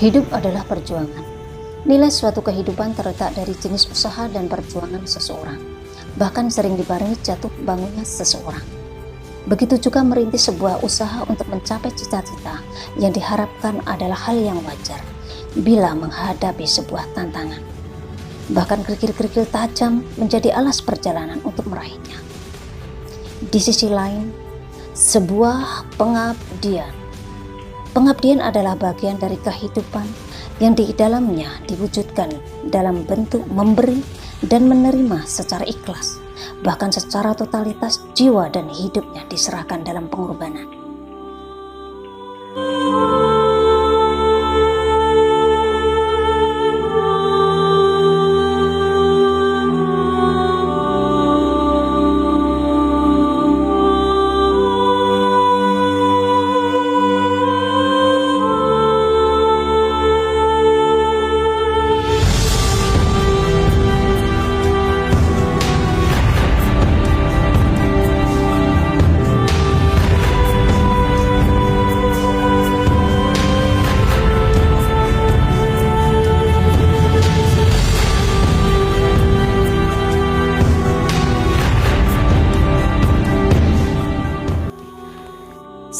Hidup adalah perjuangan. Nilai suatu kehidupan terletak dari jenis usaha dan perjuangan seseorang, bahkan sering dibarengi jatuh bangunnya seseorang. Begitu juga merintis sebuah usaha untuk mencapai cita-cita yang diharapkan adalah hal yang wajar bila menghadapi sebuah tantangan. Bahkan kerikil-kerikil tajam menjadi alas perjalanan untuk meraihnya. Di sisi lain, sebuah pengabdian adalah bagian dari kehidupan yang di dalamnya diwujudkan dalam bentuk memberi dan menerima secara ikhlas, bahkan secara totalitas jiwa dan hidupnya diserahkan dalam pengorbanan.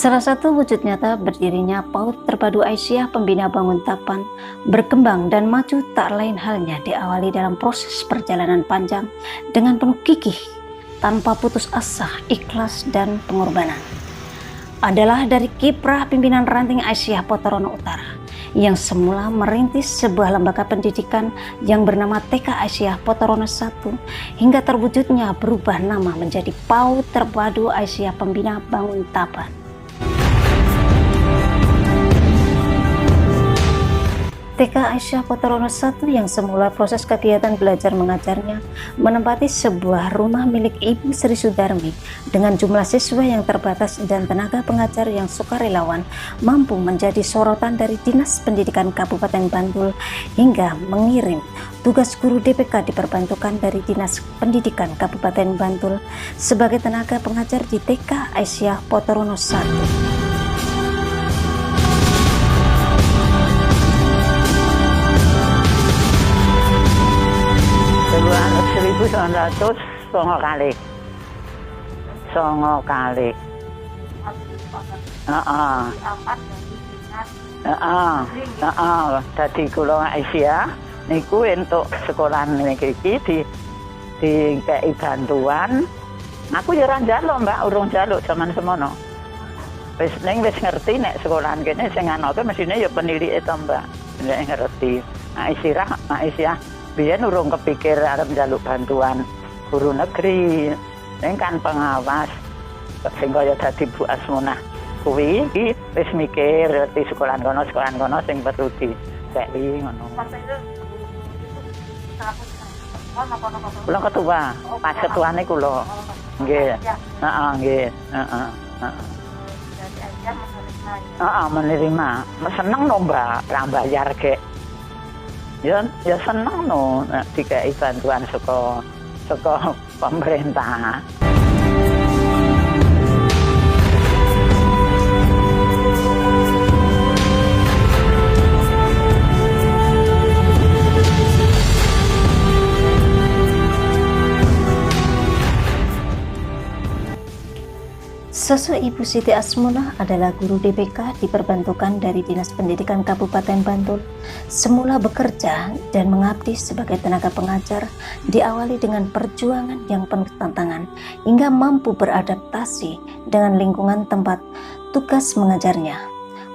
Salah satu wujud nyata berdirinya PAUD Terpadu Aisyah Pembina Banguntapan berkembang dan maju tak lain halnya diawali dalam proses perjalanan panjang dengan penuh gigih, tanpa putus asa, ikhlas, dan pengorbanan. Adalah dari kiprah pimpinan ranting Aisyah Potorono Utara yang semula merintis sebuah lembaga pendidikan yang bernama TK Aisyah Potorono I hingga terwujudnya berubah nama menjadi PAUD Terpadu Aisyah Pembina Banguntapan. TK Aisyah Potorono I yang semula proses kegiatan belajar mengajarnya menempati sebuah rumah milik Ibu Sri Sudarmi dengan jumlah siswa yang terbatas dan tenaga pengajar yang sukarelawan mampu menjadi sorotan dari Dinas Pendidikan Kabupaten Bantul hingga mengirim tugas guru DPK diperbantukan dari Dinas Pendidikan Kabupaten Bantul sebagai tenaga pengajar di TK Aisyah Potorono I. Songo kali. Dadi kula Aisyah niku entuk sekolahan niki dikei bantuan. Aku ya ora njaluk, Mbak, urung njaluk jaman semono. Wis ngerti nek sekolahan kene sing anoke mesine ya penilike to, Mbak. Nek ngerti. Aisyah biyen urung kepikir arep njaluk bantuan guru negeri, ning kan pengawas sing kaya dadi Bu Asmunah kuwi wis mikir di sekolahan kono sing perlu dikeki ngono. Kula ketua, pas ketuane kula. Nggih. Heeh, nggih. Menerima. Seneng no, Mbak, ra bayar kek. Ya seneng no dikei bantuan saka pemerintah. Sosok Ibu Siti Asmunah adalah guru DPK diperbantukan dari Dinas Pendidikan Kabupaten Bantul. Semula bekerja dan mengabdi sebagai tenaga pengajar diawali dengan perjuangan yang penuh tantangan hingga mampu beradaptasi dengan lingkungan tempat tugas mengajarnya.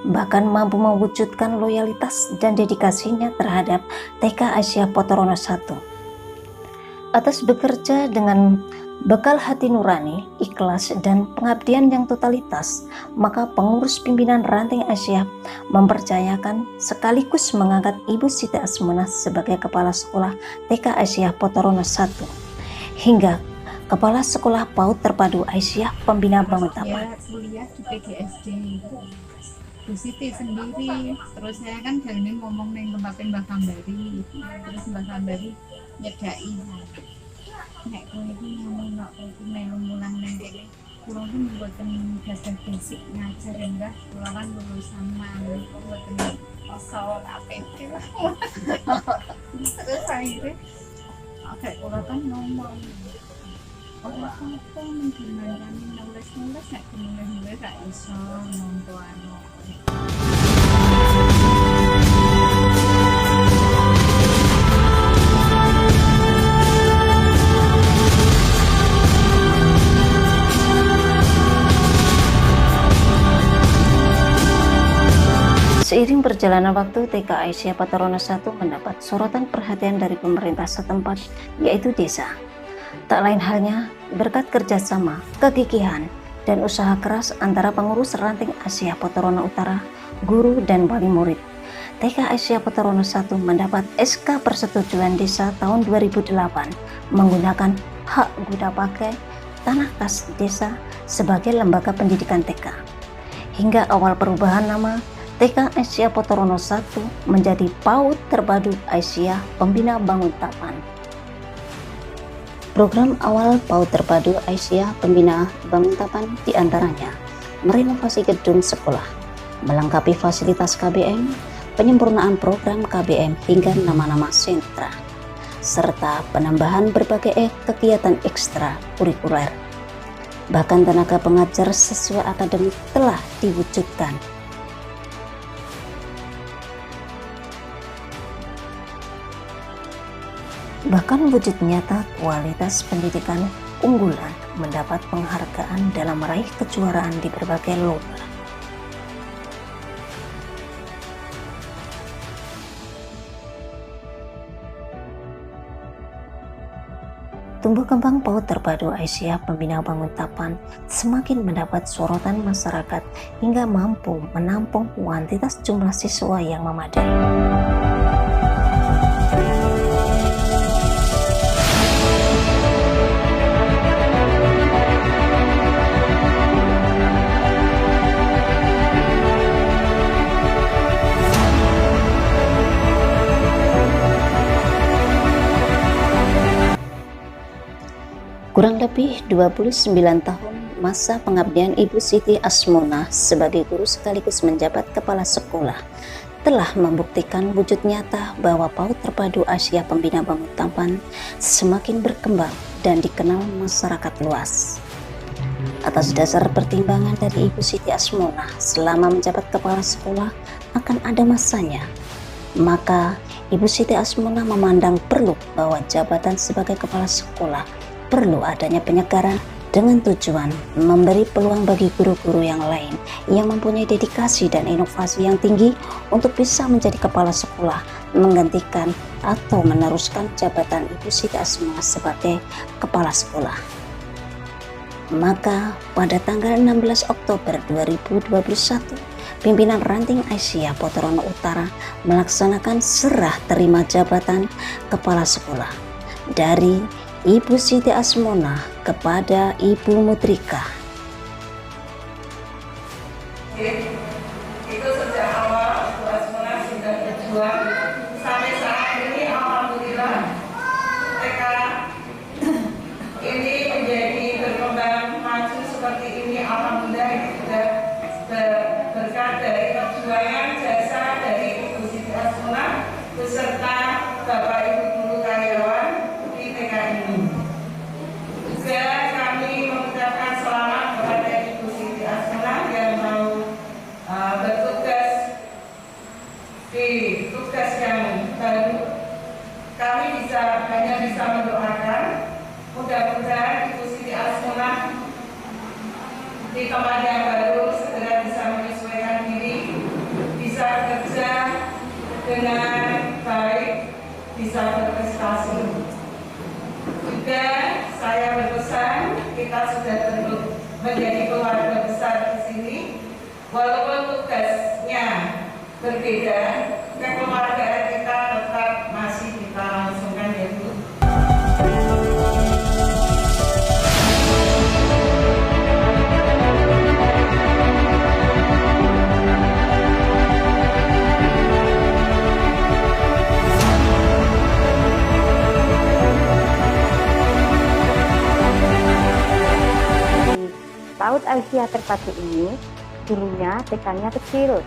Bahkan mampu mewujudkan loyalitas dan dedikasinya terhadap TK Aisyah Potorono I. Atas bekerja dengan bekal hati nurani, ikhlas, dan pengabdian yang totalitas, maka pengurus pimpinan ranting Aisyah mempercayakan sekaligus mengangkat Ibu Siti Asmunah sebagai Kepala Sekolah TK Aisyah Potorono I hingga Kepala Sekolah PAUD Terpadu Aisyah Pembina Banguntapan. Kuliah di PGSD Bu Siti sendiri, terus saya kan jalan ngomong neng tempatnya Mbak Kambari, terus Mbak Kambari nyedai nek kowe iki ngono nek kowe melu mulang nang kene kula kan mboten gadah basic ngajar enggak, kula kan lulusan manut mboten iso APT lah. Terus akhirnya oke kula kan ngomong ora apa gimana nulis-nulis nek nulis-nulis gak iso nonton anu. Seiring perjalanan waktu, TK Aisyah Patarono 1 mendapat sorotan perhatian dari pemerintah setempat, yaitu desa. Tak lain halnya berkat kerjasama, kegigihan, dan usaha keras antara pengurus ranting Aisyah Patarono Utara, guru, dan wali murid. TK Aisyah Patarono 1 mendapat SK Persetujuan Desa tahun 2008 menggunakan hak guna pakai tanah kas desa sebagai lembaga pendidikan TK. Hingga awal perubahan nama, TK Aisyah Patarono 1 menjadi PAUD Terpadu Aisyah Pembina Banguntapan. Program awal PAUD Terpadu Aisyah Pembina Banguntapan diantaranya merenovasi gedung sekolah, melengkapi fasilitas KBM, penyempurnaan program KBM hingga nama-nama sentra, serta penambahan berbagai kegiatan ekstra kurikuler. Bahkan tenaga pengajar sesuai akademik telah diwujudkan. Bahkan wujud nyata kualitas pendidikan unggulan mendapat penghargaan dalam meraih kejuaraan di berbagai lomba. Tumbuh kembang PAUD Terpadu Aisyah Pembina Banguntapan semakin mendapat sorotan masyarakat hingga mampu menampung kuantitas jumlah siswa yang memadai. Kurang lebih 29 tahun masa pengabdian Ibu Siti Asmona sebagai guru sekaligus menjabat kepala sekolah telah membuktikan wujud nyata bahwa PAUD Terpadu Aisyah Pembina Banguntapan semakin berkembang dan dikenal masyarakat luas. Atas dasar pertimbangan dari Ibu Siti Asmona selama menjabat kepala sekolah akan ada masanya, maka Ibu Siti Asmona memandang perlu bahwa jabatan sebagai kepala sekolah perlu adanya penyegaran dengan tujuan memberi peluang bagi guru-guru yang lain yang mempunyai dedikasi dan inovasi yang tinggi untuk bisa menjadi kepala sekolah, menggantikan atau meneruskan jabatan Ibu Siti Asmona sebagai kepala sekolah. Maka pada tanggal 16 Oktober 2021, pimpinan ranting Aisyah Patarono Utara melaksanakan serah terima jabatan kepala sekolah dari Ibu Siti Asmona kepada Ibu Mutrika. Itu sejak awal Bu Asmona sudah berjuang sampai saat ini, alhamdulillah TK ini menjadi berkembang maju seperti ini. Alhamdulillah ini sudah berkat dari perjuangan jasa dari Ibu Siti Asmona beserta Bapak Ibu guru karyawan di TK ini. Juga kami mengucapkan selamat kepada Ibu Siti Asmona yang mau bertugas di tugas yang baru. Kami hanya bisa mendoakan mudah-mudahan Ibu Siti Asmona di tempat yang baru segera bisa menyesuaikan diri, bisa kerja dengan baik, bisa berprestasi. Juga saya berpesan, kita sudah tentu menjadi keluarga besar di sini, walaupun tugasnya berbeda, kekeluargaan kita tetap masih kita langsungkan, yaitu Aisyah Terpadu ini dulunya TK-nya kecil.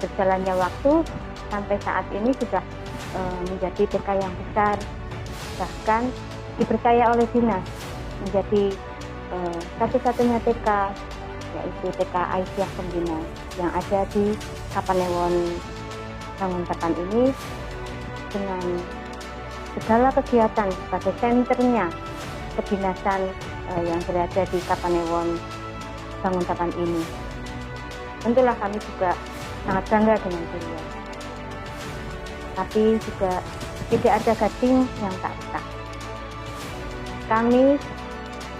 Berjalannya waktu sampai saat ini sudah menjadi TK yang besar, bahkan dipercaya oleh dinas menjadi satu-satunya TK, yaitu TK Aisyah Pembina yang ada di Kapanewon Banguntapan ini, dengan segala kegiatan sebagai senternya kedinasan yang berada di Kapanewon Banguntapan ini. Tentulah kami juga sangat bangga dengan beliau. Tapi juga tidak ada gading yang tak retak. Kami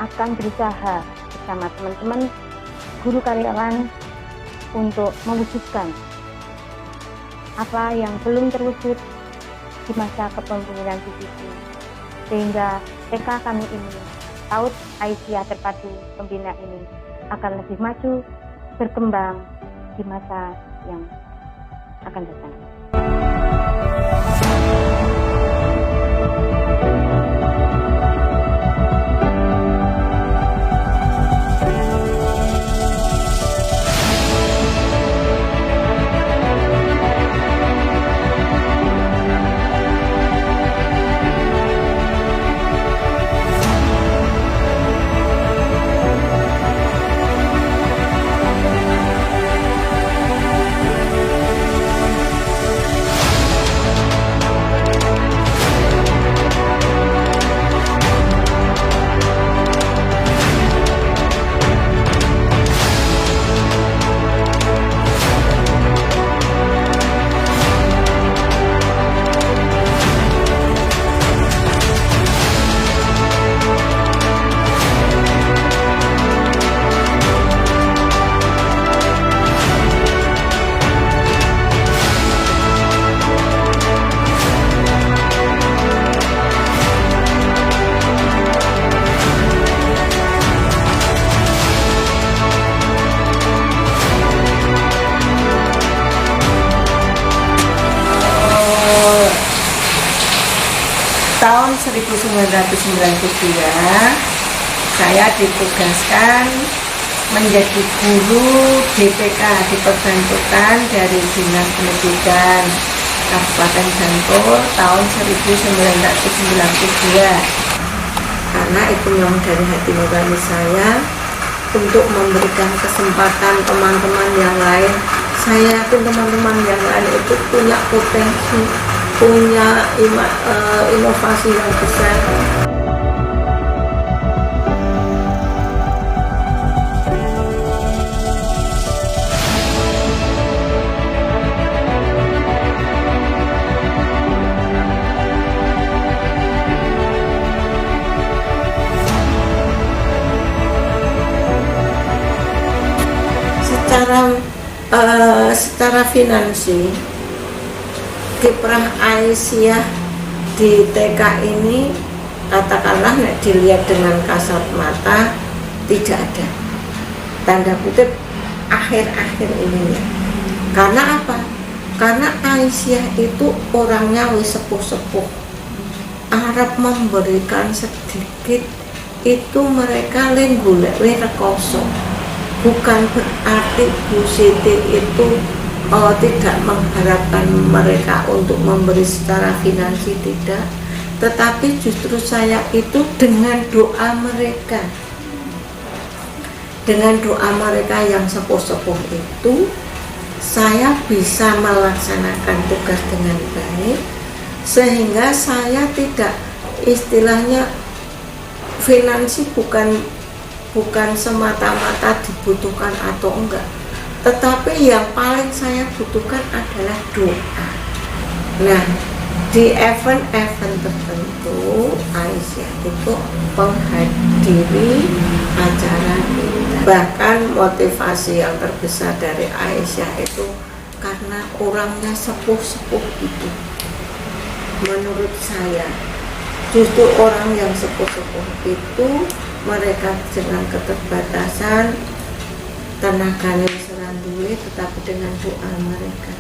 akan berusaha bersama teman-teman guru karyawan untuk mewujudkan apa yang belum terwujud di masa kepemimpinan PPP, sehingga TK kami ini, PAUD Aisyah Terpadu Pembina ini akan lebih maju, berkembang di masa yang akan datang. Tahun 1992 saya ditugaskan menjadi guru DPK diperbantukan dari Dinas Pendidikan Kabupaten Bantul tahun 1992, karena itu memang dari hati nurani saya untuk memberikan kesempatan teman-teman yang lain. Saya yakin teman-teman yang lain itu punya potensi, punya inovasi yang besar. Secara finansi, kiprah Aisyah di TK ini katakanlah dilihat dengan kasat mata tidak ada, tanda kutip, akhir-akhir ini. Karena apa? Karena Aisyah itu orangnya wis sepuh-sepuh, Arab memberikan sedikit itu mereka lenggulek rekoso. Bukan berarti Bu Siti itu tidak mengharapkan mereka untuk memberi secara finansi, tidak, tetapi justru saya itu dengan doa mereka yang sepuh-sepuh itu, saya bisa melaksanakan tugas dengan baik, sehingga saya tidak, istilahnya finansi bukan semata-mata dibutuhkan atau enggak, tetapi yang paling saya butuhkan adalah doa. Nah, di event-event tertentu Aisyah itu menghadiri acara kita. Bahkan motivasi yang terbesar dari Aisyah itu karena orangnya sepuh-sepuh itu. Menurut saya, justru orang yang sepuh-sepuh itu mereka dengan keterbatasan tenaganya seranduli, tetapi dengan doa mereka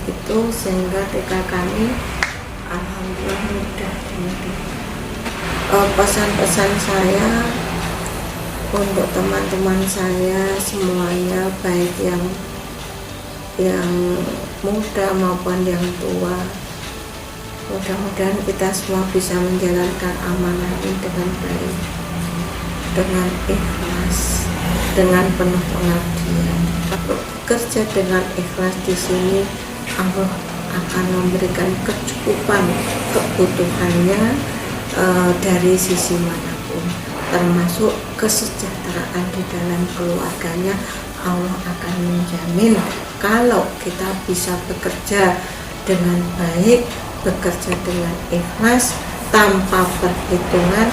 itu sehingga TK kami alhamdulillah mudah. Pesan-pesan saya untuk teman-teman saya semuanya, baik yang muda maupun yang tua, mudah-mudahan kita semua bisa menjalankan amanah ini dengan baik, dengan ikhlas, dengan penuh pengabdian. Kalau bekerja dengan ikhlas di sini, Allah akan memberikan kecukupan kebutuhannya dari sisi manapun, termasuk kesejahteraan di dalam keluarganya. Allah akan menjamin kalau kita bisa bekerja dengan baik, bekerja dengan ikhlas, tanpa perhitungan,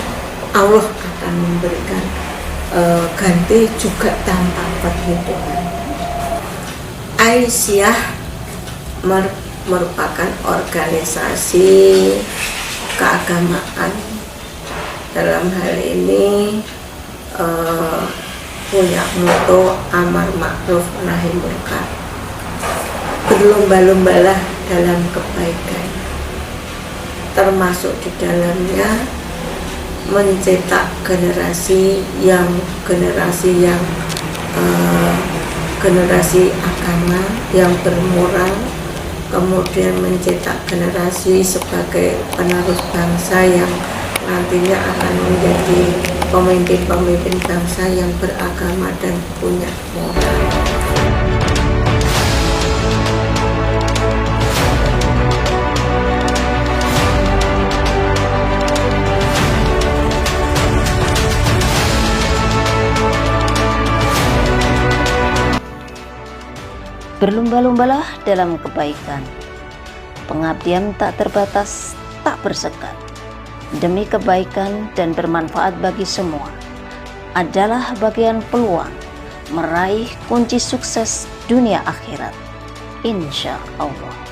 Allah akan memberikan ganti juga tanpa perhitungan. Aisyah merupakan organisasi keagamaan. Dalam hal ini punya moto amar ma'ruf nahi munkar. Berlomba-lombalah dalam kebaikan, termasuk di dalamnya mencetak generasi agama yang bermoral, kemudian mencetak generasi sebagai penerus bangsa yang nantinya akan menjadi pemimpin-pemimpin bangsa yang beragama dan punya moral. Berlomba-lombalah dalam kebaikan. Pengabdian tak terbatas, tak bersekat. Demi kebaikan dan bermanfaat bagi semua adalah bagian peluang meraih kunci sukses dunia akhirat. Insya Allah.